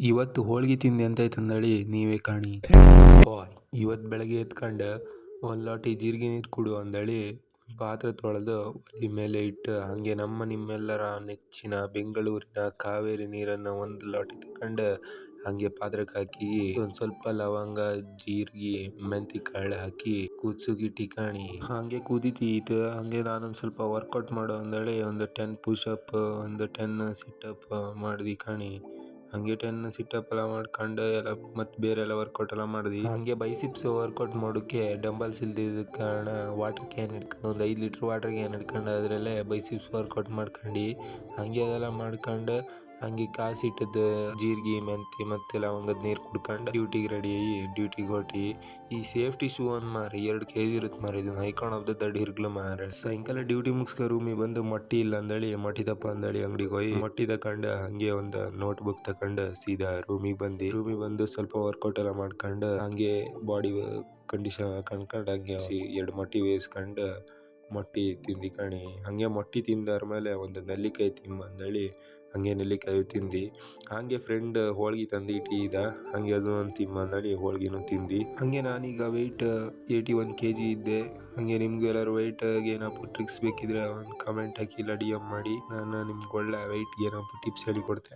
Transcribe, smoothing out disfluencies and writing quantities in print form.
ಇವತ್ತು ಹೋಳ್ಗೆ ತಿಂದೆ ಎಂತಾಯ್ತು ಅಂದೇಳಿ ನೀವೇ ಕಾಣಿ. ಇವತ್ತು ಬೆಳಗ್ಗೆ ಎತ್ಕೊಂಡು ಒಂದು ಲೋಟ ಜೀರಿಗೆ ನೀರು ಕುಡು ಅಂದೇಳಿ ಪಾತ್ರೆ ತೊಳೆದು ಒಲೆ ಮೇಲೆ ಇಟ್ಟು ಹಾಗೆ ನಿಮ್ಮೆಲ್ಲರ ನೆಚ್ಚಿನ ಬೆಂಗಳೂರಿನ ಕಾವೇರಿ ನೀರನ್ನು ಒಂದು ಲೋಟ ತಗೊಂಡು ಹಾಗೆ ಪಾತ್ರಕ್ಕೆ ಹಾಕಿ ಒಂದು ಸ್ವಲ್ಪ ಲವಂಗ ಜೀರಿಗೆ ಮೆಂತಿ ಕಾಳು ಹಾಕಿ ಕುದಿಸೋಕೆ ಕಾಣಿ. ಹಾಗೆ ಕುದೀತೀತು. ಹಾಗೆ ನಾನೊಂದು ಸ್ವಲ್ಪ ವರ್ಕೌಟ್ ಮಾಡೋ ಅಂದೇಳಿ ಒಂದು 10 ಪುಷಪ್ ಒಂದು 10 ಸಿಟಪ್ ಮಾಡಿದಿ ಕಾಣಿ. ಹಂಗೆ 10 ಸಿಟಪ್ ಎಲ್ಲ ಮಾಡ್ಕೊಂಡು ಎಲ್ಲ ಮತ್ತೆ ಬೇರೆ ಎಲ್ಲ ವರ್ಕೌಟ್ ಎಲ್ಲ ಮಾಡಿದ್ವಿ. ಹಂಗೆ ಬೈಸಿಪ್ಸ್ ವರ್ಕೌಟ್ ಮಾಡೋಕ್ಕೆ ಡಂಬಲ್ಸ್ ಇಲ್ದಿದ್ದ ಕಾರಣ ವಾಟರ್ ಕ್ಯಾನ್ ಹಿಡ್ಕೊಂಡು ಒಂದು 5 ಲೀಟ್ರ್ ವಾಟರ್ ಕ್ಯಾನ್ ಹಿಡ್ಕೊಂಡು ಅದರಲ್ಲೇ ಬೈಸಿಪ್ಸ್ ವರ್ಕೌಟ್ ಮಾಡ್ಕೊಂಡು ಹಂಗೆ ಅದೆಲ್ಲ ಮಾಡ್ಕೊಂಡು ಹಂಗೆ ಕಾಸಿಟ್ಟದ್ದು ಜೀರಿಗೆ ಮೆಂತಿ ಮತ್ತೆ ಲವಂಗದ ನೀರು ಕುಡ್ಕೊಂಡು ಡ್ಯೂಟಿಗೆ ರೆಡಿ ಆಗಿ ಡ್ಯೂಟಿಗೆ ಹೊರಟಿ. ಈ ಸೇಫ್ಟಿ ಶೂ ಒಂದು ಮಾರಿ 2 kg ಇರುತ್ತೆ ಮಾರಿ. ಇದನ್ನ ಹೈಕೊಂಡು ಹೋಗ್ದ ದಡ್ಡ ಹಿರ್ಗ್ಲು ಮಾರ. ಸಾಯಂಕಾಲ ಡ್ಯೂಟಿ ಮುಗಿಸ್ಕೊ ರೂಮಿಗೆ ಬಂದು ಮೊಟ್ಟಿ ಇಲ್ಲ ಅಂದೇಳಿ ಮೊಟ್ಟಿ ತಪ್ಪ ಅಂದೇಳಿ ಅಂಗಡಿಗೆ ಹೋಗಿ ಮೊಟ್ಟಿ ತಕೊಂಡು ಹಂಗೆ ಒಂದು ನೋಟ್ ಬುಕ್ ತಕೊಂಡು ಸೀದಾ ರೂಮಿಗೆ ಬಂದು ಸ್ವಲ್ಪ ವರ್ಕೌಟ್ ಎಲ್ಲ ಮಾಡ್ಕೊಂಡು ಹಂಗೆ ಬಾಡಿ ಕಂಡೀಷನ್ ಕಣ್ಕೊಂಡು ಹಂಗೆ 2 ಮೊಟ್ಟಿ ಬೇಯಿಸ್ಕೊಂಡು ಮೊಟ್ಟಿ ತಿಂದು ಕಾಣಿ. ಹಂಗೆ ಮೊಟ್ಟಿ ತಿಂದಾದ್ಮೇಲೆ ಒಂದು ನೆಲ್ಲಿಕಾಯಿ ತಿಂಬ ಅಂದೇಳಿ ಹಂಗೆ ನೆಲ್ಲಿಕಾಯಿ ತಿಂದು ಹಂಗೆ ಫ್ರೆಂಡ್ ಹೋಳ್ಗೆ ತಂದು ಇಟ್ಟಿದ್ದ ಹಂಗೆ ಅದು ಒಂದು ತಿಂಬ ಅಂದೇಳಿ ಹೋಳ್ಗೆನೂ ತಿಂದು. ಹಂಗೆ ನಾನೀಗ ವೆಯ್ಟ್ 81 kg ಇದ್ದೆ. ಹಂಗೆ ನಿಮ್ಗೆ ಎಲ್ಲರೂ ವೆಯ್ಟ್ಗೆ ಏನಾದ್ರು ಟ್ರಿಕ್ಸ್ ಬೇಕಿದ್ರೆ ಒಂದು ಕಮೆಂಟ್ ಹಾಕಿ ಇಲ್ಲ DM ಮಾಡಿ, ನಾನು ನಿಮ್ಗೆ ಒಳ್ಳೆ ವೆಯ್ಟ್ಗೆ ಏನಾದ್ರು ಟಿಪ್ಸ್ ಹೇಳಿಕೊಡ್ತೆ.